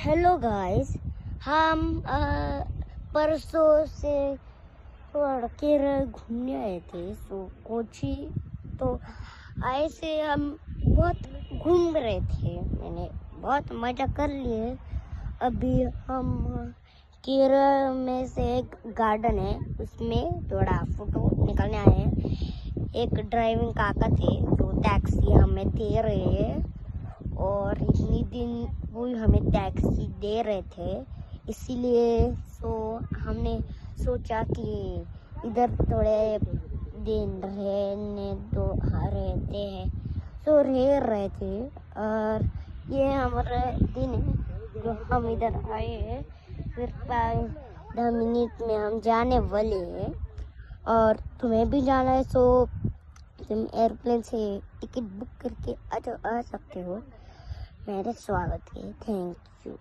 Hello guys, हम परसों से केरल घूमने आए थे। कोची तो आए से हम बहुत घूम रहे थे। मैंने बहुत मज़ा कर लिए। अभी हम केरल में से एक गार्डन है, उसमें थोड़ा फोटो निकालने आए हैं। एक ड्राइविंग काका थे जो टैक्सी हमें दे रहे हैं, और इतनी दिन वो हमें टैक्सी दे रहे थे, इसीलिए हमने सोचा कि इधर थोड़े दिन रहने दो, रहते हैं। रह रहे थे, और ये हमारा दिन है जो हम इधर आए हैं। फिर 5-10 मिनट में हम जाने वाले हैं, और तुम्हें भी जाना है तुम एयरप्लेन से टिकट बुक करके आ सकते हो। मेरे स्वागत है। Thank you.